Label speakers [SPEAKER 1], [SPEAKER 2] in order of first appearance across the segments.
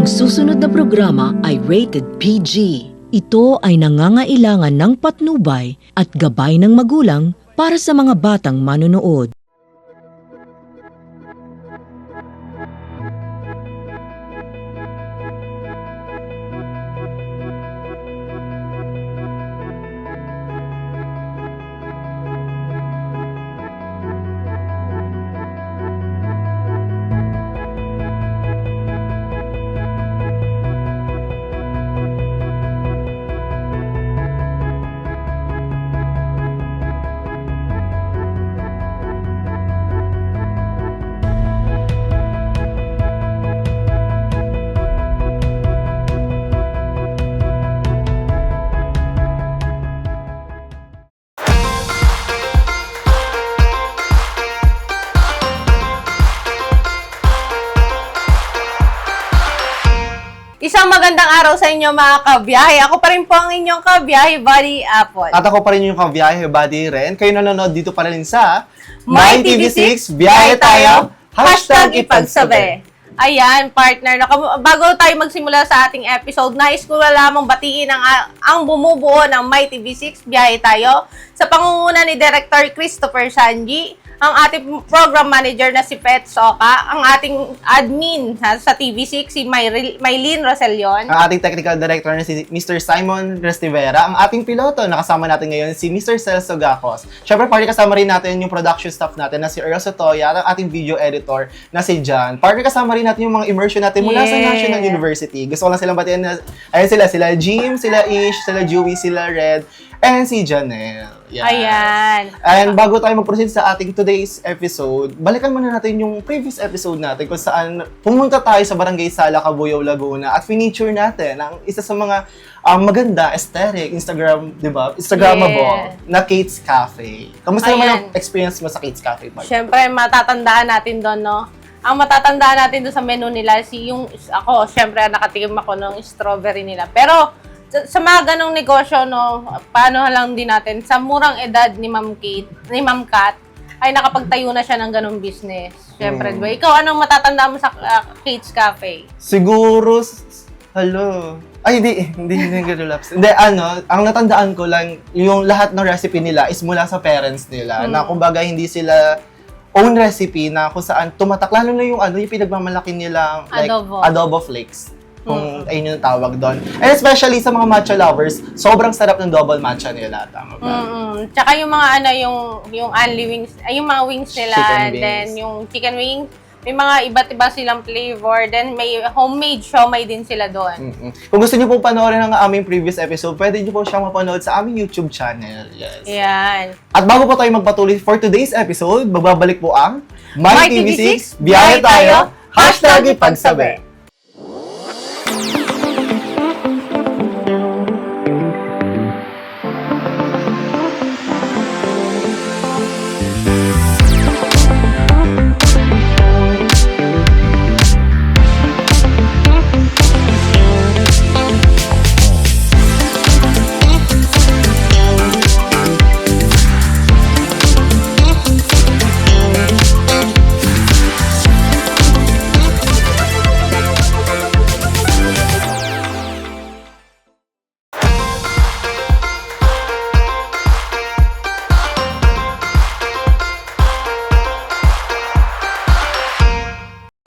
[SPEAKER 1] Ang susunod na programa ay rated PG. Ito ay nangangailangan ng patnubay at gabay ng magulang para sa mga batang manonood.
[SPEAKER 2] Isang magandang araw sa inyo mga kabiyahe. Ako pa rin po ang inyong kabiyahe, Buddy Apple.
[SPEAKER 3] At ako pa rin yung kabiyahe, Buddy Ren. Kayo nanonood dito pa rin sa
[SPEAKER 2] My TV6, biyahe tayo, #ipagsabi. Ayan, partner. Bago tayo magsimula sa ating episode, nais ko lamang batiin ang bumubuo ng My TV6, biyahe tayo, sa pangunguna ni Director Christopher Sanji, ang ating program manager na si Pet Soka, ang ating admin sa TV6, si Maylene Rosellon,
[SPEAKER 3] Ang ating technical director na si Mr. Simon Restivera, ang ating piloto na kasama natin ngayon si Mr. Celso Gacos. Siyempre, party kasama rin natin yung production staff natin na si Earl Sotoya at ang ating video editor na si John. Party kasama rin natin yung mga immersion natin mula sa National University. Gusto ko lang silang batiin na, ayun sila Jim, sila Ish, sila Joey, sila Red, and si Janelle. Yan.
[SPEAKER 2] Ayan.
[SPEAKER 3] And bago tayo mag-proceed sa ating today's episode, balikan muna natin yung previous episode natin kung saan pumunta tayo sa Barangay Sala, Cabuyao, Laguna at feature natin ang isa sa mga maganda, aesthetic, di ba? Instagrammable na Kate's Cafe. Kamusta naman ang experience mo sa Kate's Cafe, Mark?
[SPEAKER 2] Siyempre, matatandaan natin doon, no? Ang matatandaan natin doon sa menu nila, ako, siyempre, nakatikim ako ng strawberry nila. Pero, sa mga ganong negosyo, no, paano lang din natin, sa murang edad ni Ma'am Kat, ay nakapagtayo na siya ng ganong business. Siyempre, diba? Ikaw, anong matatandaan mo sa Kate's Cafe?
[SPEAKER 3] Siguro, ay, hindi Laps. Hindi, ang natandaan ko lang, yung lahat ng recipe nila is mula sa parents nila. Na kumbaga, hindi sila own recipe na kung saan tumatak. Lalo na yung pinagmamalaki nilang like, adobo flakes. Kung ayun yung tawag doon. And especially sa mga matcha lovers, sobrang sarap ng double matcha nila. Tama ba?
[SPEAKER 2] Tsaka yung mga yung only wings, yung mga wings nila, then yung chicken wings, may mga iba't iba silang flavor, then may homemade siomai din sila doon.
[SPEAKER 3] Kung gusto niyo po panoorin ang aming previous episode, pwede niyo po siyang mapanood sa aming YouTube channel. Yes.
[SPEAKER 2] Yan.
[SPEAKER 3] At bago po tayo magpatuloy for today's episode, magbabalik po ang My TV6, biyahe tayo, #ipagsabi.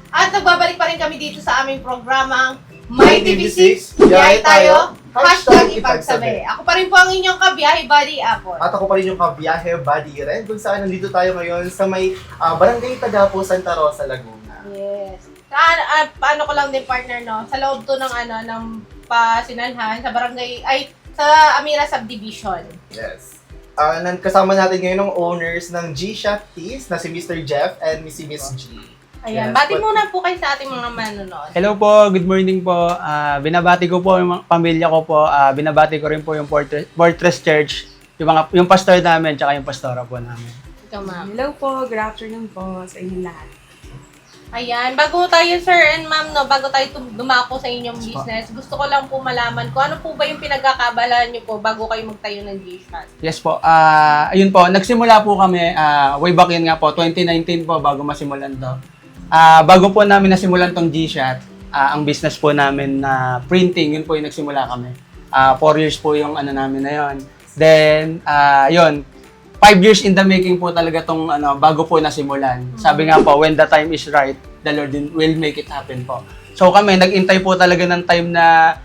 [SPEAKER 2] At nagbabalik pa rin kami dito sa aming programang My TV6, biyahe tayo, #ipagsabi. Ako pa rin po ang inyong kabiyahe, Buddy Apple.
[SPEAKER 3] At ako pa rin yung kabiyahe, Buddy Ren, kung saan nandito tayo ngayon sa may Barangay Tagapo, Santa Rosa, Laguna.
[SPEAKER 2] Yes. Paano ko lang din, partner, no? Sa loob to ng Pasinanhan, sa barangay, sa Amira Subdivision.
[SPEAKER 3] Yes. Kasama natin ngayon ang owners ng G-Shop Teas na si Mr. Jeff and si Miss G.
[SPEAKER 2] Ayan,
[SPEAKER 3] Yes,
[SPEAKER 2] bati muna po kayo sa ating mga manonood.
[SPEAKER 4] Hello po, good morning po. Binabati ko po yung mga pamilya ko po. Binabati ko rin po yung Fortress Church, yung pastor namin, tsaka yung pastora po namin.
[SPEAKER 2] Ikaw, ma'am.
[SPEAKER 5] Hello po, good afternoon po sa inyong lahat.
[SPEAKER 2] Ayan, bago tayo, sir and ma'am, no, bago tayo dumako sa inyong business, gusto ko lang po malaman kung ano po ba yung pinagkakaabalahan nyo po bago kayo magtayo ng G-Shot.
[SPEAKER 4] Yes po, ayun po, nagsimula po kami, way back yun nga po, 2019 po, bago masimulan to. Bago po namin nasimulan tong G-Shot, ang business po namin na printing, yun po yung nagsimula kami. 4 years po yung ano namin na yun. Then, yun, 5 years in the making po talaga tong bago po nasimulan. Sabi nga po, when the time is right, the Lord will make it happen po. So kami, nag-intay po talaga ng time na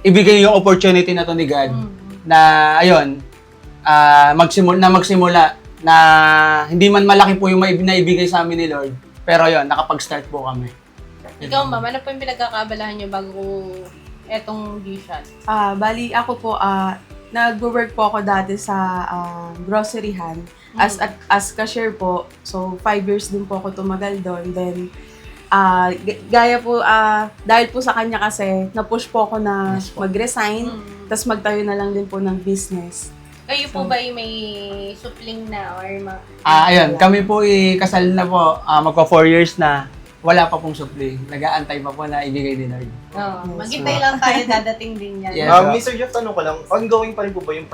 [SPEAKER 4] ibigay yung opportunity na to ni God na, ayun, magsimula na hindi man malaki po yung naibigay sa amin ni Lord, pero ayun, nakapag-start po kami.
[SPEAKER 2] Ikaw, ma'am, ano po yung pinagkakaabalahan niyo bago etong G-Shot?
[SPEAKER 5] Bali, ako po, nag-work po ako dati sa groceryhan as cashier po. So, 5 years din po ako tumagal doon. Then, gaya po, dahil po sa kanya kasi, na-push po ako na mag-resign, tapos magtayo na lang din po ng business.
[SPEAKER 2] Kayo po ba yung may supling na or
[SPEAKER 4] Ayun, kami po kasal na po, magpa 4 years na. Wala pa pong supli. Nag-aantay pa po na ibigay ni Lord.
[SPEAKER 2] maghintay lang tayo, dadating din yan.
[SPEAKER 4] Yes.
[SPEAKER 3] Mr. Jeff, tanong ko lang, ongoing pa rin po ba yung,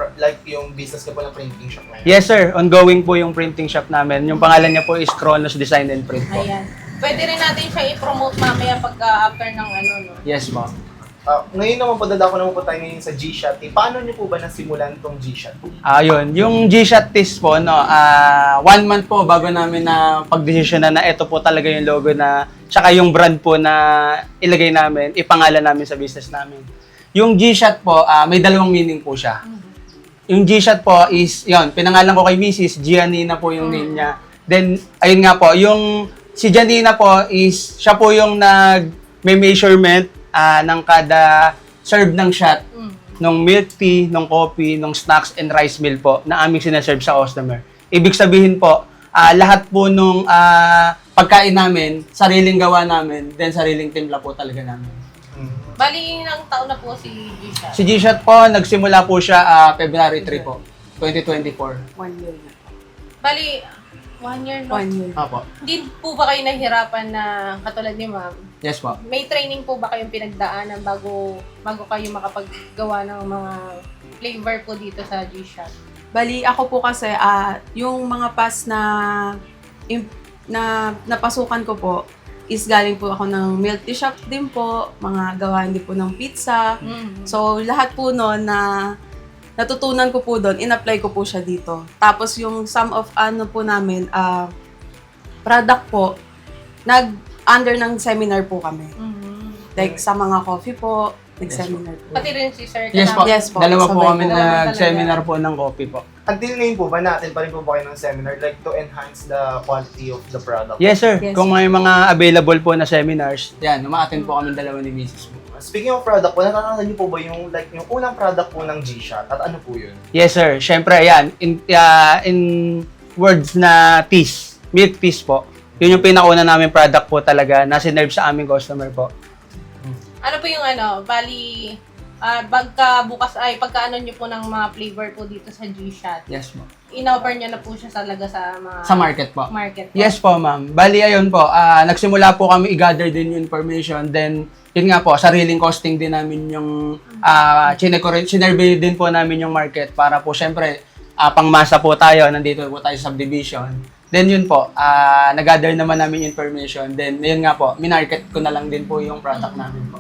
[SPEAKER 3] yung business ka po ng printing shop ngayon?
[SPEAKER 4] Yes sir, ongoing po yung printing shop namin. Yung pangalan niya po is Kronos Design and Print po.
[SPEAKER 2] Ayan. Pwede rin natin siya i-promote mamaya pagka after ng no?
[SPEAKER 4] Yes po.
[SPEAKER 3] Ngayon naman po, dadako naman po tayo ngayon sa G-Shot. Paano niyo po ba nasimulan tong G-Shot?
[SPEAKER 4] Ayun, yung G-Shot Tees po, 1 month po bago namin na pagdesisyonan na ito po talaga yung logo na, tsaka yung brand po na ilagay namin, ipangalan namin sa business namin. Yung G-Shot po, may dalawang meaning po siya. Yung G-Shot po is, yun, pinangalan ko kay Mrs. Gianina po yung name niya. Then, ayun nga po, yung si Gianina po is, siya po yung may measurement ng kada serve ng shot, nung milk tea, nung coffee, nung snacks and rice meal po na aming sinaserve sa customer. Ibig sabihin po, lahat po nung pagkain namin, sariling gawa namin, then sariling timpla po talaga namin.
[SPEAKER 2] Bali, ilang taon na po si G-Shot?
[SPEAKER 4] Si G-Shot po, nagsimula po siya February 3 po, 2024.
[SPEAKER 5] 1 year na.
[SPEAKER 2] Bali, 1 year, no?
[SPEAKER 5] 1 year.
[SPEAKER 4] Opo.
[SPEAKER 2] Hindi po ba kayo nahihirapan na, katulad ni ma'am,
[SPEAKER 4] Yes po.
[SPEAKER 2] may training po ba kayong pinagdaanan bago kayo makapaggawa ng mga flavor po dito sa G-Shot?
[SPEAKER 5] Bali, ako po kasi, yung mga past na napasukan ko po, is galing po ako ng milk tea shop din po, mga gawain din po ng pizza. So, lahat po noon na natutunan ko po doon, in-apply ko po siya dito. Tapos yung sum of po namin, product po, under ng seminar po kami. Like sa mga coffee po, nag-seminar po.
[SPEAKER 2] Pati rin si Sir
[SPEAKER 4] Yes po.
[SPEAKER 5] Yes po.
[SPEAKER 4] Dalawa po
[SPEAKER 5] Sabay
[SPEAKER 4] kami
[SPEAKER 5] po.
[SPEAKER 4] nag-seminar po ng coffee po.
[SPEAKER 3] Until ngayon po ba, natin pa rin po ba kayo ng seminar like to enhance the quality of the product?
[SPEAKER 4] Yes sir,
[SPEAKER 5] Yes.
[SPEAKER 4] kung may mga available po na seminars, yan, uma-attend po kami dalawa ni Mrs. po.
[SPEAKER 3] Speaking of product po, natatandaan niyo po ba yung yung unang product po ng G-Shot? At ano po yun?
[SPEAKER 4] Yes sir, syempre yan, in words na teas, milk teas po. Yun yung pinakauna namin product po talaga na sinerve sa aming customer po.
[SPEAKER 2] Ano po yung bali, pagka ano nyo po ng mga flavor po dito sa G-Shot,
[SPEAKER 4] Yes po.
[SPEAKER 2] in-offer nyo na po siya talaga sa mga
[SPEAKER 4] Sa market po.
[SPEAKER 2] market po.
[SPEAKER 4] Yes po ma'am. Bali ayun po, nagsimula po kami i-gather din yung information, then yun nga po, sariling costing din namin yung sinerve din po namin yung market para po syempre pangmasa po tayo, nandito po tayo sa subdivision. Then yun po, nag-gather naman namin information. Then yun nga po, minarket ko na lang din po yung product namin po.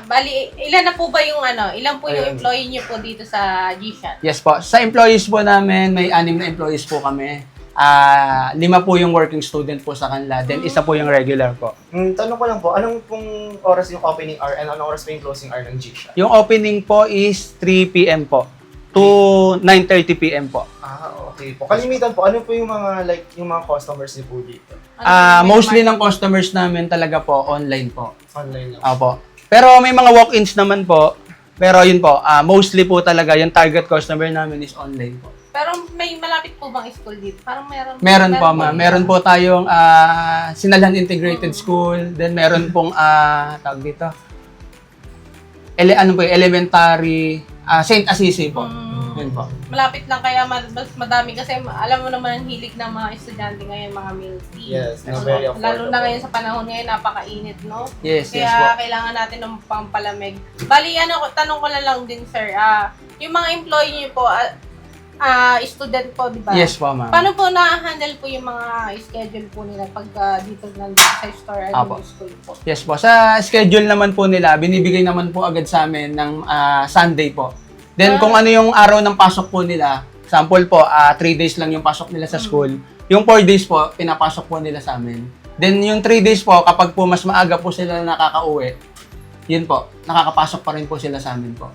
[SPEAKER 2] Bali, ilan na po ba yung ilan po yung employee nyo po dito sa G-Shot?
[SPEAKER 4] Yes po. Sa employees po namin, may 6 na employees po kami. 5 po yung working student po sa kanila. Then isa po yung regular po.
[SPEAKER 3] Tanong ko lang po, anong pong oras yung opening hour and anong oras pa yung closing hour ng G-Shot?
[SPEAKER 4] Yung opening po is 3 p.m. po to 9:30 p.m. po.
[SPEAKER 3] Okay po. Kalimitan po, ano po yung mga yung mga customers niyo po dito?
[SPEAKER 4] Mostly ng customers namin talaga po online po.
[SPEAKER 3] Online lang.
[SPEAKER 4] Opo. Pero may mga walk-ins naman po. Pero yun po, mostly po talaga yung target customer namin is online po.
[SPEAKER 2] Pero may malapit po bang school dito? Parang
[SPEAKER 4] Meron po, ma'am. Meron po tayong Sinalhan Integrated School. Then meron pong, tawag dito, elementary, St. Assisi po. Yun po.
[SPEAKER 2] Malapit lang kaya mas madami kasi alam mo naman ang hilig ng mga estudyante ngayon, mga milk tea.
[SPEAKER 3] Yes, na very affordable.
[SPEAKER 2] Lalo na ngayon sa panahon ngayon, napakainit, no?
[SPEAKER 4] Yes, yes
[SPEAKER 2] Kaya
[SPEAKER 4] po.
[SPEAKER 2] kailangan natin ng pampalamig. Bali, tanong ko na lang din, sir. Yung mga employee niyo po, student po, di ba?
[SPEAKER 4] Yes po, ma'am.
[SPEAKER 2] Paano po na-handle po yung mga schedule po nila pag dito nandito sa store at
[SPEAKER 4] Apo.
[SPEAKER 2] school po?
[SPEAKER 4] Yes po. Sa schedule naman po nila, binibigay naman po agad sa amin ng Sunday po. Then kung ano yung araw ng pasok po nila, sample po, 3 days lang yung pasok nila sa school. Yung 4 days po, pinapasok po nila sa amin. Then yung 3 days po, kapag po mas maaga po sila nakakauwi, yun po, nakakapasok pa rin po sila sa amin po.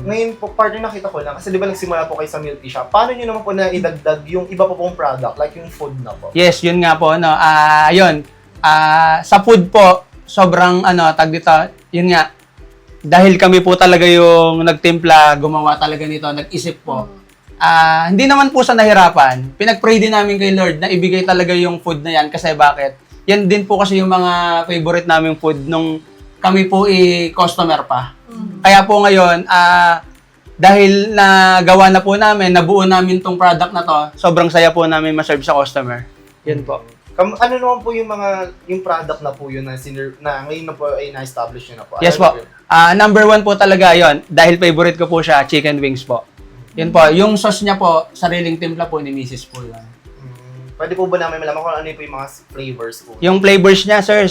[SPEAKER 3] Ngayon po, partner, nakita ko lang, kasi di ba nagsimula po kayo sa milk tea shop, paano nyo naman po na idagdag yung iba po pong product, like yung food na po?
[SPEAKER 4] Yes, yun nga po, no. Yun. Sa food po, sobrang tag dito, yun nga. Dahil kami po talaga yung nagtimpla, gumawa talaga nito, nag-isip po. Hindi naman po sa nahirapan. Pinag-pray din namin kay Lord na ibigay talaga yung food na yan kasi bakit? Yan din po kasi yung mga favorite naming food nung kami po customer pa. Kaya po ngayon, dahil nagawa na po namin, nabuo namin tong product na to, sobrang saya po namin ma-serve sa customer. Yan po.
[SPEAKER 3] Ano naman po yung product na po yun na ngayon na po ay na-establish nyo na po?
[SPEAKER 4] Yes po. Number 1 po talaga yon dahil favorite ko po siya, chicken wings po. Yun po. Yung sauce niya po, sariling timpla po ni Mrs. po yun.
[SPEAKER 3] Pwede po ba namin malaman kung ano po yung mga flavors po?
[SPEAKER 4] Yung flavors niya, sir,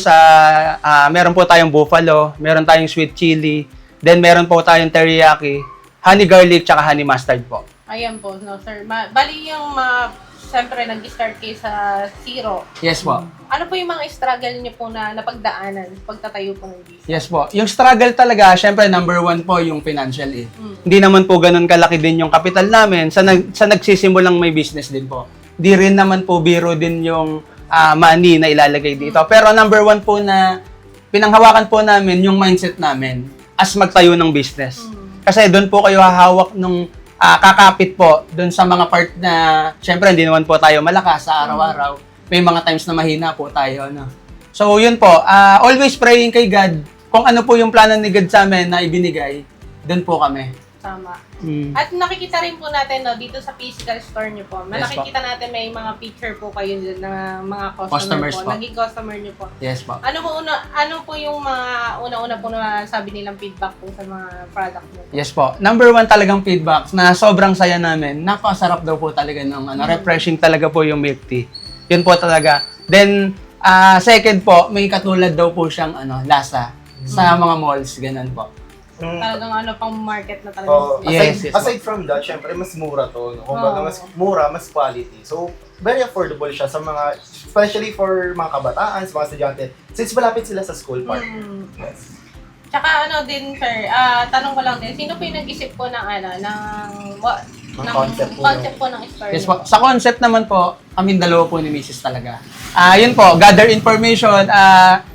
[SPEAKER 4] meron po tayong buffalo, meron tayong sweet chili, then meron po tayong teriyaki, honey garlic, tsaka honey mustard po.
[SPEAKER 2] Ayan po, no sir. Bali yung siyempre nag-start kayo sa zero.
[SPEAKER 4] Yes po.
[SPEAKER 2] Ano po yung mga struggle niyo po na napagdaanan pagtatayo po ng business?
[SPEAKER 4] Yes po. Yung struggle talaga, syempre number 1 po yung financial Hindi naman po ganun kalaki din yung capital namin. Sa nagsisimulang may business din po. Di rin naman po biro din yung money na ilalagay dito. Pero number 1 po na pinanghawakan po namin yung mindset namin as magtayo ng business. Kasi doon po kayo hahawak nung kakapit po doon sa mga part na syempre hindi naman po tayo malakas sa araw-araw. May mga times na mahina po tayo. So yun po, always praying kay God kung ano po yung plano ni God sa amin na ibinigay, doon po kami.
[SPEAKER 2] Tama. At nakikita rin po natin dito sa physical store niyo po.
[SPEAKER 4] Yes,
[SPEAKER 2] Nakikita natin may mga picture po kayo dun ng mga
[SPEAKER 4] Customers
[SPEAKER 2] po.
[SPEAKER 4] po.
[SPEAKER 2] Naging customer niyo po.
[SPEAKER 4] Yes po.
[SPEAKER 2] Ano po yung mga una-una po na sabi nilang feedback po sa mga product niyo po?
[SPEAKER 4] Yes po. Number 1 talagang feedback na sobrang saya namin. Napakasarap daw po talaga ng refreshing talaga po yung milk tea. Yun po talaga. Then, second po, may katulad daw po siyang lasa sa mga malls, ganun po.
[SPEAKER 2] Talagang pang market na talaga.
[SPEAKER 4] Yes,
[SPEAKER 3] aside from that, syempre mas mura to. No? Kumbaga, mas mura, mas quality. So, very affordable siya sa mga, especially for mga kabataan, sa mga estudyante. Since malapit sila sa school park. Yes.
[SPEAKER 2] Tsaka din sir, tanong ko lang din, sino po yung nag-isip po ng concept po ng store
[SPEAKER 4] Yes
[SPEAKER 2] niyo?
[SPEAKER 4] po. Sa concept naman po, kami dalawa po ni Mrs. talaga. Yun po, gather information.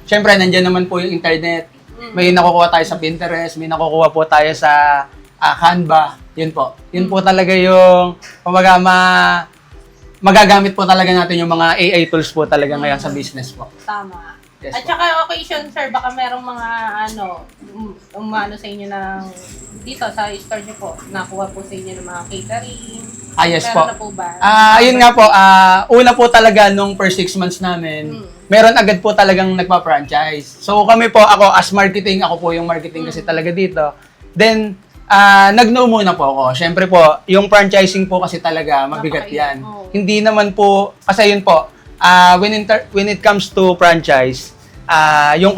[SPEAKER 4] Syempre, nandiyan naman po yung internet. May nakukuha tayo sa Pinterest, may nakukuha po tayo sa Canva. Yun po. Yun po talaga yung, kumbaga, magagamit po talaga natin yung mga AI tools po talaga ngayon sa business po.
[SPEAKER 2] Tama.
[SPEAKER 4] Yes
[SPEAKER 2] At
[SPEAKER 4] po.
[SPEAKER 2] saka occasion sir, baka merong mga umano sa inyo ng dito sa store niyo po, nakuha po sa inyo ng mga catering.
[SPEAKER 4] Yes
[SPEAKER 2] Meron
[SPEAKER 4] po.
[SPEAKER 2] na po ba?
[SPEAKER 4] Yun nga po, una po talaga nung per 6 months namin, meron agad po talagang nagpa-franchise. So kami po, ako as marketing, ako po yung marketing kasi talaga dito. Then, nag-no muna po ako. Siyempre po, yung franchising po kasi talaga, mabigat yan.
[SPEAKER 2] Oo.
[SPEAKER 4] Hindi naman po, kasi yun po, when it comes to franchise, yung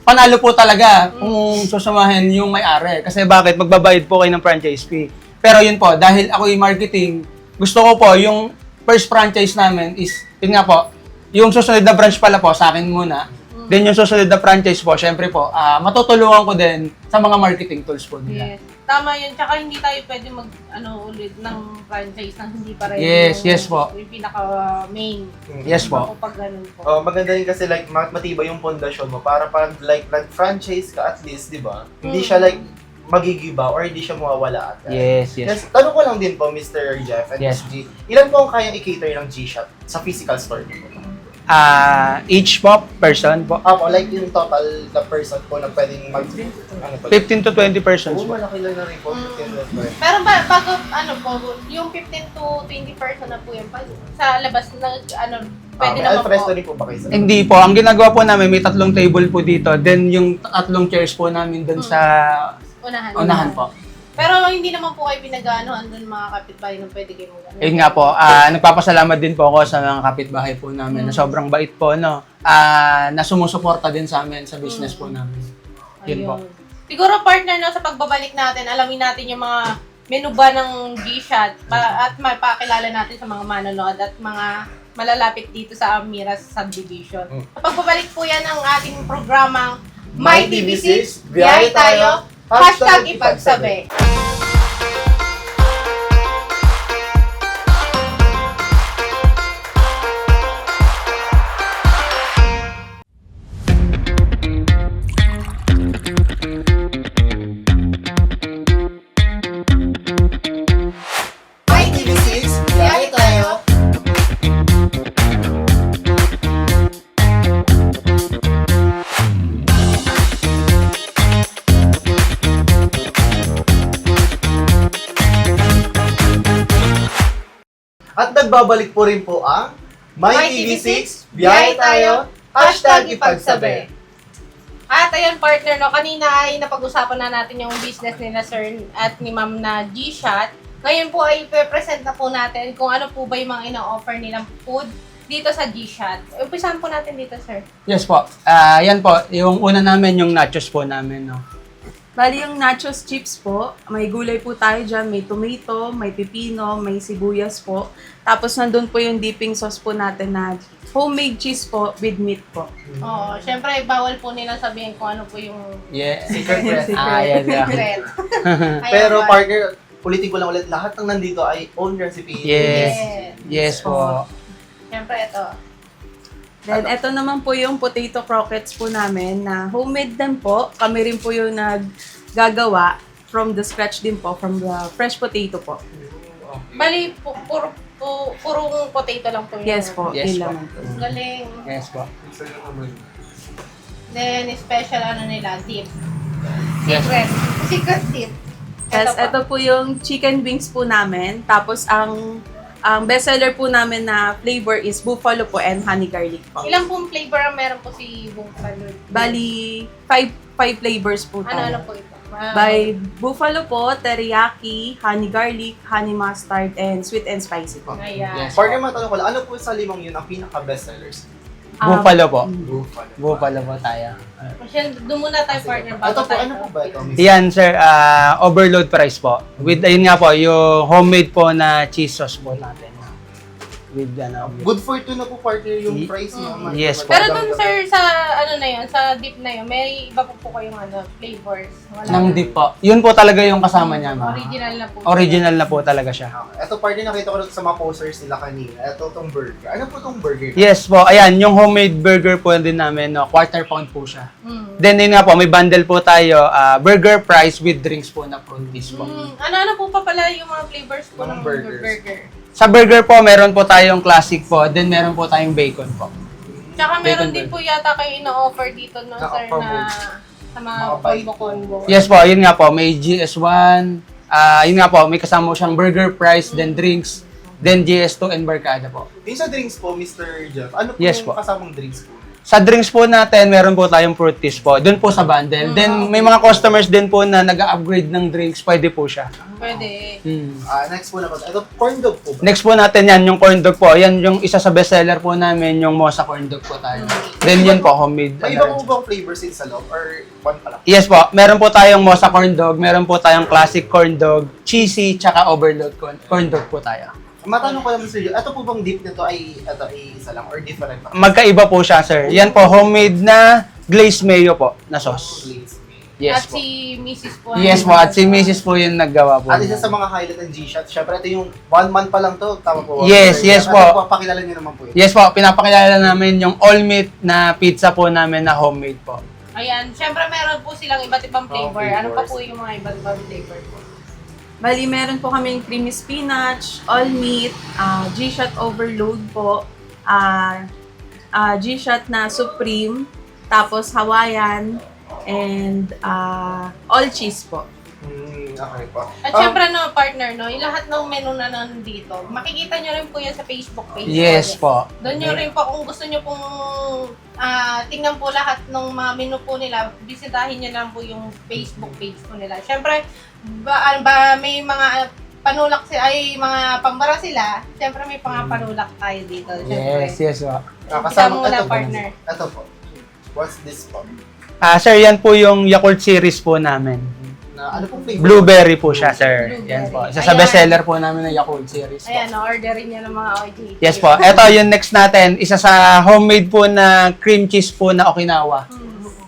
[SPEAKER 4] panalo po talaga kung susamahin yung may-ari. Kasi bakit? Magbabayad po kayo ng franchise fee. Pero yun po, dahil ako yung marketing, gusto ko po, yung first franchise namin is, yun nga po, yung susunod na branch pala po, sa akin muna. Then yung susunod na franchise po, syempre po, matutulungan ko din sa mga marketing tools po nila.
[SPEAKER 2] Yes. Tama yun. Tsaka hindi tayo pwede ulit ng franchise nang hindi pa rin
[SPEAKER 4] Yes po.
[SPEAKER 2] yung pinaka-main.
[SPEAKER 4] Yes po.
[SPEAKER 2] Kapag ganun po.
[SPEAKER 3] Maganda rin kasi like matibay yung pundasyon mo para pag like franchise ka at least, di ba? Hindi siya like magigiba or hindi siya mawawala agad.
[SPEAKER 4] Yes.
[SPEAKER 3] Tanong ko lang din po, Mr. Jeff and
[SPEAKER 4] Yes.
[SPEAKER 3] Ms. G, ilan po ang kayang i-cater ng G-Shop sa physical store niyo po?
[SPEAKER 4] Each po, person po,
[SPEAKER 3] Like yung total na person po na pwedeng
[SPEAKER 4] 15 to 20 persons po.
[SPEAKER 3] malaki lang na rin po. 15 to 20.
[SPEAKER 2] Pero bago po, yung 15 to 20 person na po yan, sa labas na pwede
[SPEAKER 3] May
[SPEAKER 2] naman
[SPEAKER 3] Alfresco
[SPEAKER 2] po.
[SPEAKER 3] rin po ba kayo sa
[SPEAKER 4] Hindi po, ang ginagawa po namin, may 3 table po dito. Then yung 3 chairs po namin dun sa
[SPEAKER 2] Unahan.
[SPEAKER 4] unahan po.
[SPEAKER 2] Pero hindi naman po kayo pinag-aanohan doon mga kapitbahay nung pwede kayo mag
[SPEAKER 4] Ayun nga po, nagpapasalamat din po ako sa mga kapitbahay po namin na sobrang bait po, no? Na sumusuporta din sa amin sa business po namin. Yun po.
[SPEAKER 2] Siguro partner, no, sa pagbabalik natin, alamin natin yung mga menu ba ng G-Shot at mapakilala natin sa mga manonood at mga malalapit dito sa Amiras Subdivision. Sa pagbabalik po yan ng ating programang My TV6, biyahe tayo, #ipagsabi.
[SPEAKER 3] My TV6, biyahe tayo. At nagbabalik po rin po ang My TV6, biyahe tayo, #ipagsabi.
[SPEAKER 2] At ayan partner, no, kanina ay napag-usapan na natin yung business nila sir at ni ma'am na G-Shot. Ngayon po ay i-present na po natin kung ano po ba yung mga ina-offer nilang food dito sa G-Shot. Umpisahan po natin dito sir.
[SPEAKER 4] Yes po. Yan po, yung una namin, yung nachos po namin, no?
[SPEAKER 5] Bali yung nachos chips po, may gulay po tayo dyan, may tomato, may pipino, may sibuyas po. Tapos nandun po yung dipping sauce po natin na homemade cheese po with meat po.
[SPEAKER 2] Oo, syempre bawal po nilang sabihin kung ano po yung
[SPEAKER 4] Yeah.
[SPEAKER 3] Secret recipe.
[SPEAKER 4] Yes, yeah.
[SPEAKER 2] secret. Ayan,
[SPEAKER 3] Pero
[SPEAKER 2] ba?
[SPEAKER 3] partner, ulitin ko lang ulit, lahat ng nandito ay own recipe.
[SPEAKER 4] Yes. Yes po.
[SPEAKER 2] Syempre ito.
[SPEAKER 5] Then, ito naman po yung potato croquettes po namin na homemade din po. Kami rin po yung naggagawa from the scratch din po, from the fresh potato po.
[SPEAKER 2] Bali, purong potato lang po yun.
[SPEAKER 5] Yes po,
[SPEAKER 4] Yes
[SPEAKER 5] yun
[SPEAKER 4] po.
[SPEAKER 5] naman po.
[SPEAKER 2] Galing.
[SPEAKER 4] Yes po.
[SPEAKER 2] Then, special ano nila, dip.
[SPEAKER 4] Yes.
[SPEAKER 2] Secret dip.
[SPEAKER 5] Yes,
[SPEAKER 2] pa.
[SPEAKER 5] ito po yung chicken wings po namin. Tapos, ang bestseller po namin na flavor is buffalo po and honey garlic po.
[SPEAKER 2] Ilang pong flavor ang meron po si Buffalo?
[SPEAKER 5] Bali, five flavors po tayo.
[SPEAKER 2] Ano po ito?
[SPEAKER 5] By buffalo po, teriyaki, honey garlic, honey mustard, and sweet and spicy po.
[SPEAKER 2] Ayan.
[SPEAKER 4] Yes.
[SPEAKER 3] Partner, matanong ko lang, ano po sa limang yun ang pinaka-bestsellers?
[SPEAKER 4] Buffalo po.
[SPEAKER 3] Buffalo.
[SPEAKER 4] Buffalo po tayo.
[SPEAKER 2] Doon muna tayo partner.
[SPEAKER 3] Ito
[SPEAKER 2] bago
[SPEAKER 3] po,
[SPEAKER 2] tayo
[SPEAKER 3] ano po ba ito? Miss?
[SPEAKER 4] Yan, sir. Overload price po. With, ayun nga po, yung homemade po na cheese sauce po natin. With,
[SPEAKER 3] Good for two na po partner yung price mo.
[SPEAKER 4] Yes po.
[SPEAKER 2] Pero dun sir, sa ano na yun, sa dip na yun, may iba po kayong flavors. Wala
[SPEAKER 4] ng
[SPEAKER 2] na.
[SPEAKER 4] dip po. Yun po talaga yung kasama niya, ma'am.
[SPEAKER 2] Original na po.
[SPEAKER 4] Original na po talaga siya.
[SPEAKER 3] Ito partner, nakita ko rin sa mga posters nila kanina. Ito tong burger. Ano po tong burger?
[SPEAKER 4] Yes po. Ayan, yung homemade burger po din namin, no, quarter pound po siya. Then, yun nga po, may bundle po tayo, burger price with drinks po na fruities po.
[SPEAKER 2] Ano po pa pala yung mga flavors po ng
[SPEAKER 3] Mga burgers.
[SPEAKER 2] burger?
[SPEAKER 4] Sa burger po, meron po tayong classic po, then meron po tayong bacon po.
[SPEAKER 2] Tsaka meron
[SPEAKER 4] Bacon
[SPEAKER 2] din po yata kayo ina-offer dito, no, sir,
[SPEAKER 3] Naka-promo.
[SPEAKER 2] na sa mga
[SPEAKER 3] Mga bite.
[SPEAKER 2] combo-combo.
[SPEAKER 4] Yes po, yun nga po, may GS1, yun nga po, may kasama siyang burger price, then drinks, then GS2 and barkada po.
[SPEAKER 3] Yung sa drinks po, Mr. Jeff, ano po
[SPEAKER 4] Yes
[SPEAKER 3] yung
[SPEAKER 4] po.
[SPEAKER 3] kasamang drinks po?
[SPEAKER 4] Sa drinks po natin, meron po tayong fruit teas po. Doon po sa bundle. Then may mga customers din po na nag-upgrade ng drinks, pwede po siya.
[SPEAKER 2] Pwede.
[SPEAKER 3] Next po na po. Ito, corn dog po ba?
[SPEAKER 4] Next po natin yan, yung corn dog po. Yan yung isa sa bestseller po namin, yung mosa corn dog po tayo. Then yun po, homemade.
[SPEAKER 3] May iba po bang flavors din sa loob? Or one pa lang?
[SPEAKER 4] Yes po, meron po tayong mosa corn dog, meron po tayong classic corn dog, cheesy, tsaka overload corn dog po tayo.
[SPEAKER 3] Matanong ko lang, Mr. Jeff, ito po bang dip nito ay isa lang or different pa?
[SPEAKER 4] Magkaiba po siya, sir. Yan po, homemade na glazed mayo po, na sauce. Yes
[SPEAKER 2] At
[SPEAKER 4] po.
[SPEAKER 2] si Mrs. po.
[SPEAKER 4] Yes po, at si Mrs. po yung naggawa po.
[SPEAKER 3] At isa sa mga highlight ng G-Shot, syempre ito yung 1 month pa lang to, tama po?
[SPEAKER 4] Yes, yes po.
[SPEAKER 3] Ano po, pakilala niyo naman po yun.
[SPEAKER 4] Yes po, pinapakilala namin yung all meat na pizza po namin na homemade po.
[SPEAKER 2] Ayan, syempre meron po silang iba't ibang flavor. Ano pa
[SPEAKER 3] flavors.
[SPEAKER 2] po yung mga iba't ibang flavor po?
[SPEAKER 5] Bali, meron po kaming creamy spinach, all meat, G-Shot overload po, G-Shot na supreme, tapos Hawaiian, and all cheese po.
[SPEAKER 3] Okay po.
[SPEAKER 2] At syempre no, partner, no, yung lahat ng menu na nandito, makikita nyo rin po yan sa Facebook page.
[SPEAKER 4] Yes po.
[SPEAKER 2] Doon nyo rin po, kung gusto nyo pong tingnan po lahat ng mga menu po nila, bisitahin nyo lang po yung Facebook page po nila. Syempre, may mga panulak mga pambara sila, syempre may mga panulak tayo dito. Syempre.
[SPEAKER 4] Yes po.
[SPEAKER 2] Kasama mo na,
[SPEAKER 3] ito po.
[SPEAKER 2] partner.
[SPEAKER 3] Ito po. What's this po?
[SPEAKER 4] Sir, yan po yung Yakult series po namin.
[SPEAKER 3] Ano pong flavor?
[SPEAKER 4] Blueberry po siya, sir.
[SPEAKER 2] Blueberry.
[SPEAKER 4] Yan po. Isa sa
[SPEAKER 2] Ayan.
[SPEAKER 4] bestseller po namin ng Yakult series po.
[SPEAKER 2] Ayan, orderin nyo ng mga OG.
[SPEAKER 4] Yes po. Ito yung next natin. Isa sa homemade po na cream cheese po na Okinawa.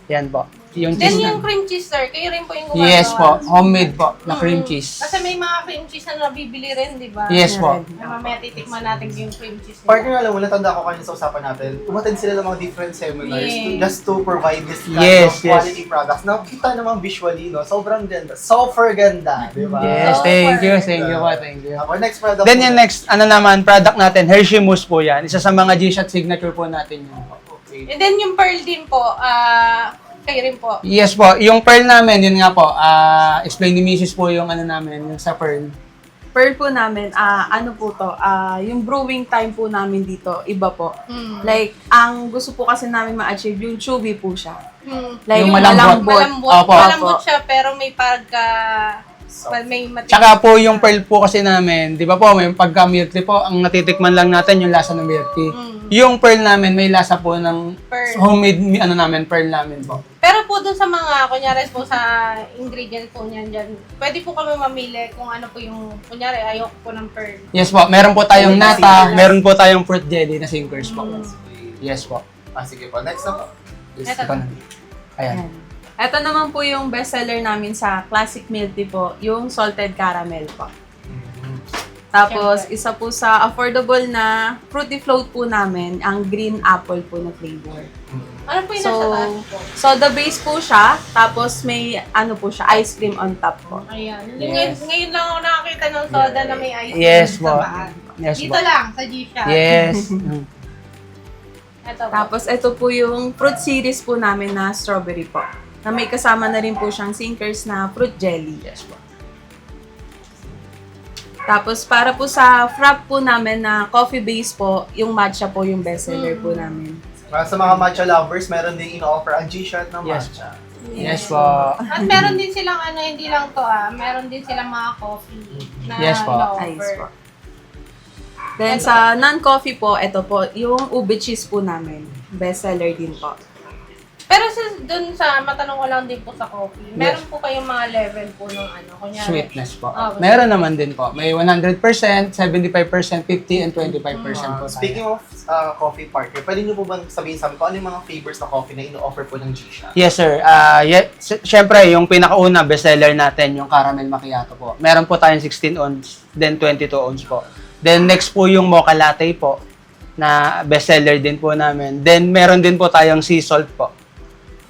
[SPEAKER 4] Yan po. Yung
[SPEAKER 2] Then
[SPEAKER 4] cheese
[SPEAKER 2] yung
[SPEAKER 4] na.
[SPEAKER 2] cream cheese, sir, kayo rin po yung gumagawa.
[SPEAKER 4] Yes po. Homemade po na cream cheese.
[SPEAKER 2] Kasi may mga cream cheese na nabibili rin, di ba?
[SPEAKER 4] Yes po.
[SPEAKER 2] Na mamaya titikman natin yung cream cheese.
[SPEAKER 3] Partner, alam mo, natanda ko kanina sa usapan natin, umattend sila ng mga different seminars just to provide this kind
[SPEAKER 4] Yes,
[SPEAKER 3] of quality products. Nakita naman visually, no? Sobrang ganda. Super ganda, di ba?
[SPEAKER 4] Yes, thank you. Thank you po. Thank you.
[SPEAKER 3] Our next product.
[SPEAKER 4] Then yung next, product natin, Hershey Mousse po yan. Isa sa mga G-Shot signature po natin yun po.
[SPEAKER 3] Okay.
[SPEAKER 2] And then yung pearl din po, kayo rin po.
[SPEAKER 4] Yes po. Yung pearl namin, yun nga po, explain ni Mrs. po yung namin, yung sa pearl.
[SPEAKER 5] Pearl po namin, ano po to, yung brewing time po namin dito, iba po. Like, ang gusto po kasi namin ma-achieve, yung chewy po siya. Like,
[SPEAKER 4] Yung malambot. Opo.
[SPEAKER 2] Malambot siya, pero may may matigas.
[SPEAKER 4] Tsaka po yung pearl po kasi namin, di ba po, may pagka milk tea po, ang natitikman lang natin yung lasa ng milk tea. Yung pearl namin, may lasa po ng
[SPEAKER 2] Pearl.
[SPEAKER 4] homemade pearl namin po.
[SPEAKER 2] Pero po dun sa mga, kunyari po sa ingredients po niyan dyan, pwede po kami mamili kung ano po yung, kunyari, ayoko po ng pearl.
[SPEAKER 4] Yes po, meron po tayong nata, meron po tayong fruit jelly na sinkers po. Yes po.
[SPEAKER 3] Sige po. Next na po.
[SPEAKER 2] Ito.
[SPEAKER 4] Ito na. Ayan.
[SPEAKER 5] Ayan. Ito naman po yung bestseller namin sa classic milk tea po, yung salted caramel po. Tapos,
[SPEAKER 2] Siyempre.
[SPEAKER 5] isa po sa affordable na fruity float po namin, ang green apple po na flavor.
[SPEAKER 2] Ano po yung
[SPEAKER 5] So,
[SPEAKER 2] nasa taas po?
[SPEAKER 5] soda base po siya, tapos may siya, ice cream on top po.
[SPEAKER 2] Ayan.
[SPEAKER 4] Yes.
[SPEAKER 2] Ngayon lang ako nakakita ng soda na may ice cream
[SPEAKER 4] Yes
[SPEAKER 2] sa
[SPEAKER 4] po.
[SPEAKER 2] bahan.
[SPEAKER 4] Yes
[SPEAKER 2] Dito
[SPEAKER 4] po.
[SPEAKER 2] lang, sa G-Shop.
[SPEAKER 4] Yes.
[SPEAKER 2] Ito po.
[SPEAKER 5] Tapos, ito po yung fruit series po namin na strawberry po. Na may kasama na rin po siyang sinkers na fruit jelly.
[SPEAKER 4] Yes po.
[SPEAKER 5] Tapos, para po sa frap po namin na coffee base po, yung matcha po yung bestseller po namin.
[SPEAKER 3] Sa mga matcha lovers, meron din in-offer ang G-Shot ng
[SPEAKER 4] Yes.
[SPEAKER 3] matcha.
[SPEAKER 4] Yes po.
[SPEAKER 2] At meron din silang hindi lang to meron din silang mga coffee na
[SPEAKER 4] Yes po.
[SPEAKER 5] Ice
[SPEAKER 2] offer.
[SPEAKER 5] po. Then, sa non-coffee po, ito po, yung ube cheese po namin. Bestseller din po.
[SPEAKER 2] Pero dun sa, matanong ko lang din po sa coffee, meron po kayong mga level po ng kunyari.
[SPEAKER 4] Sweetness po.
[SPEAKER 2] Oh,
[SPEAKER 4] Meron naman din po. May 100%, 75%, 50, and 25% po tayo.
[SPEAKER 3] Speaking of coffee partner, pwede niyo po bang sabihin sa amin kung ano yung mga flavors na coffee na ino-offer po ng G-Shot?
[SPEAKER 4] Yes, sir. Siyempre, yung pinakauna, bestseller natin, yung caramel macchiato po. Meron po tayong 16 ounce, then 22 ounce po. Then next po yung mocha latte po, na bestseller din po namin. Then meron din po tayong sea salt po.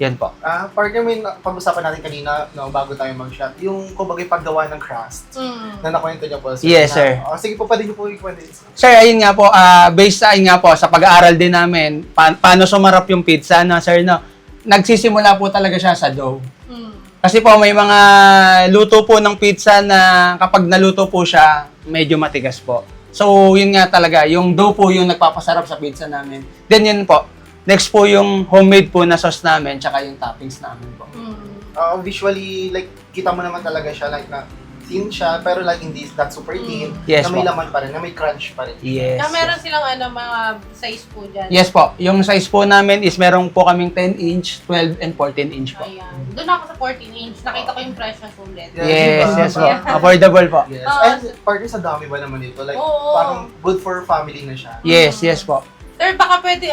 [SPEAKER 4] Yan po.
[SPEAKER 3] Partner, may pag-usapan natin kanina, no, bago tayo mag-shot, yung kumbaga paggawa ng crust na nakwento niyo po.
[SPEAKER 4] Yes, sir.
[SPEAKER 3] Sige po, pwede niyo po ikwento.
[SPEAKER 4] Sir, ayun nga po, based sa ayun nga po, sa pag-aaral din namin, paano sumarap yung pizza, no, sir, no? Nagsisimula po talaga siya sa dough. Kasi po, may mga luto po ng pizza na kapag naluto po siya, medyo matigas po. So, yun nga talaga, yung dough po yung nagpapasarap sa pizza namin. Then yun po, next po yung homemade po na sauce namin, tsaka yung toppings namin po.
[SPEAKER 3] Visually, like, kita mo naman talaga siya, like, na thin siya, pero like, hindi that super thin,
[SPEAKER 4] Yes,
[SPEAKER 3] na may
[SPEAKER 4] po.
[SPEAKER 3] laman pa rin, na may crunch pa rin.
[SPEAKER 4] Yes.
[SPEAKER 2] Na meron silang mga size po dyan.
[SPEAKER 4] Yes po. Yung size po namin is meron po kaming 10-inch, 12, and 14-inch po.
[SPEAKER 2] Ayan. Doon ako sa 14-inch. Nakita ko yung presyo sulit.
[SPEAKER 3] Yeah.
[SPEAKER 4] Yes, yes po. Affordable po.
[SPEAKER 3] Yes.
[SPEAKER 2] Oo.
[SPEAKER 3] And partner, sa dami ba naman ito? Like,
[SPEAKER 2] Oo.
[SPEAKER 3] parang good for family na siya.
[SPEAKER 4] Yes, yes po.
[SPEAKER 2] Sir, baka pwede,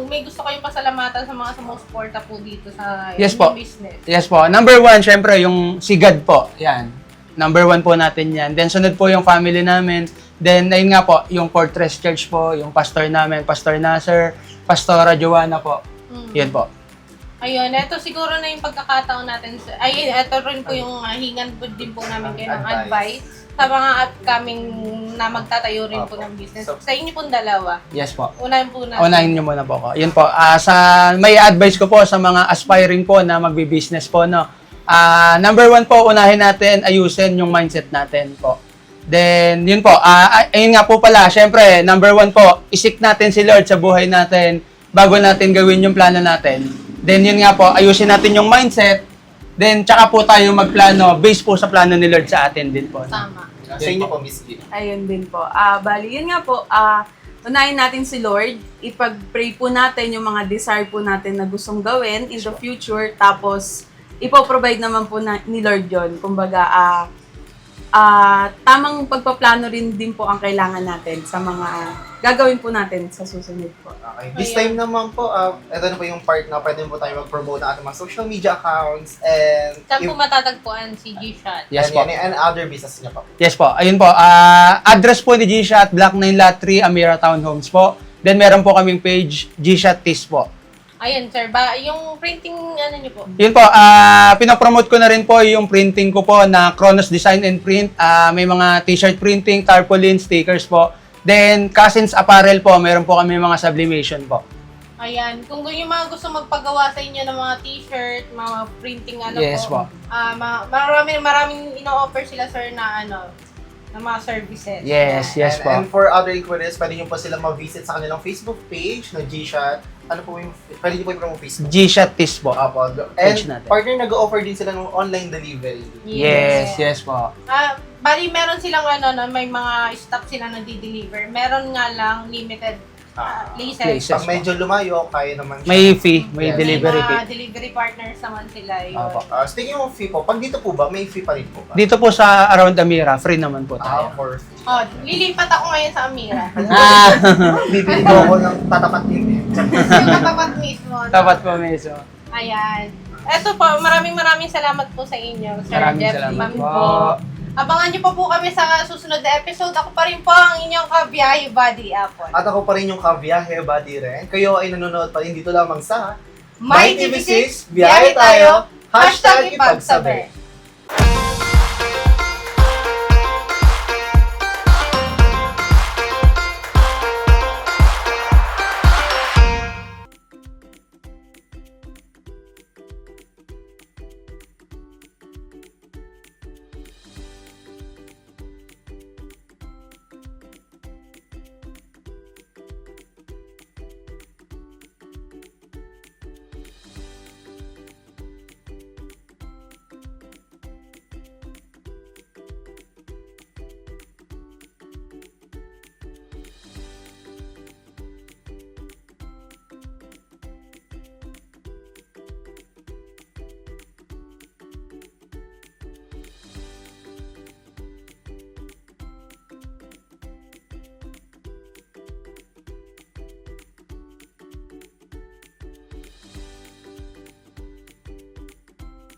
[SPEAKER 2] may gusto kayong pasalamatan sa mga sumusuporta po dito sa
[SPEAKER 4] Yes
[SPEAKER 2] inyong
[SPEAKER 4] po.
[SPEAKER 2] business.
[SPEAKER 4] Yes po. Number 1, syempre, yung sigad po. Yan. Number 1 po natin yan. Then, sunod po yung family namin. Then, ayun nga po, yung Fortress Church po, yung pastor namin, Pastor Nasser, Pastora Joanna po. Yan po.
[SPEAKER 2] Ayun, ito siguro na yung pagkakataon natin. Ito rin po yung hingan po din po namin kayo ng advice sa mga upcoming na magtatayo rin po ng business. Sa inyo pong dalawa.
[SPEAKER 4] Yes po.
[SPEAKER 2] Unahin po natin.
[SPEAKER 4] Unahin nyo muna po ako. Yun po. May advice ko po sa mga aspiring po na magbi-business po, no. Number 1 po, unahin natin, ayusin yung mindset natin po. Then, yun po, ayun nga po pala, syempre, number 1 po, isik natin si Lord sa buhay natin bago natin gawin yung plano natin. Then, yun nga po, ayusin natin yung mindset. Then, tsaka po tayo magplano, based po sa plano ni Lord sa atin din po.
[SPEAKER 2] Tama.
[SPEAKER 3] Sa inyo po, Miss G.
[SPEAKER 5] Ayun din po. Bali, yun nga po, unahin natin si Lord, ipag-pray po natin yung mga desire po natin na gustong gawin in the future, tapos ipoprovide naman po ni Lord yun. Kumbaga, tamang pagpaplano rin din po ang kailangan natin sa mga gagawin po natin sa susunod po.
[SPEAKER 3] Okay. This time naman po, ito na po yung part na pwede po tayo mag-promote ng ating mga social media accounts and
[SPEAKER 2] Saan po matatagpuan si G-Shot?
[SPEAKER 4] Yes po.
[SPEAKER 3] and other business niya po.
[SPEAKER 4] Yes po. Ayun po. Address po ni G-Shot, Block 9 Lot 3, Amira Townhomes po. Then meron po kaming page, G-Shot Tis po.
[SPEAKER 2] Ayun, sir. Yung printing, ano niyo po?
[SPEAKER 4] Yun po, pinapromote ko na rin po yung printing ko po na Kronos Design and Print. May mga t-shirt printing, tarpaulin, stickers po. Then, Cousins Apparel po, meron po kami mga sublimation po.
[SPEAKER 2] Ayan. Kung yung mga gusto magpagawa sa inyo ng mga t-shirt, mga printing,
[SPEAKER 4] Yes po.
[SPEAKER 2] maraming ino-offer sila, sir, na na mga services.
[SPEAKER 4] Yes, yes po.
[SPEAKER 3] And for other inquiries, pwede nyo po sila ma-visit sa kanilang Facebook page na G-Shot. Ano po yung, pwede nyo po yung Facebook.
[SPEAKER 4] G-Shot Tis po.
[SPEAKER 3] Apo.
[SPEAKER 4] Page
[SPEAKER 3] And
[SPEAKER 4] natin.
[SPEAKER 3] partner, nag-offer din sila ng online delivery.
[SPEAKER 4] Yes, yes po.
[SPEAKER 2] Bali, meron silang may mga stock sila na di-deliver. Meron nga lang limited leases.
[SPEAKER 4] Places.
[SPEAKER 3] Pag medyo lumayo, kaya naman siya.
[SPEAKER 4] May fee, may
[SPEAKER 3] Yes.
[SPEAKER 4] delivery
[SPEAKER 2] May mga
[SPEAKER 4] fee.
[SPEAKER 2] delivery partners naman sila. Yun.
[SPEAKER 4] Opo.
[SPEAKER 3] Speaking of fee po, pag dito po ba, may fee pa rin po ba?
[SPEAKER 4] Dito po sa Around Amira, free naman po tayo.
[SPEAKER 3] For fee.
[SPEAKER 2] Lilipat ako ngayon sa Amira.
[SPEAKER 3] Bibili ko ako ng tatapat din eh.
[SPEAKER 2] Yung katapat mismo. no?
[SPEAKER 4] Tapat po, Meso.
[SPEAKER 2] Ayan. Eto po, maraming salamat po sa inyo, Sir
[SPEAKER 4] Maraming
[SPEAKER 2] Jeff.
[SPEAKER 4] salamat
[SPEAKER 2] Ma'am
[SPEAKER 4] po.
[SPEAKER 2] Abangan niyo pa po kami sa susunod na episode. Ako pa rin po ang inyong kabiyahe buddy, Apple.
[SPEAKER 3] At ako pa rin yung kabiyahe buddy rin. Kayo ay nanonood pa rin dito lamang sa
[SPEAKER 2] My TV6, biyahe tayo, #ipagsabi.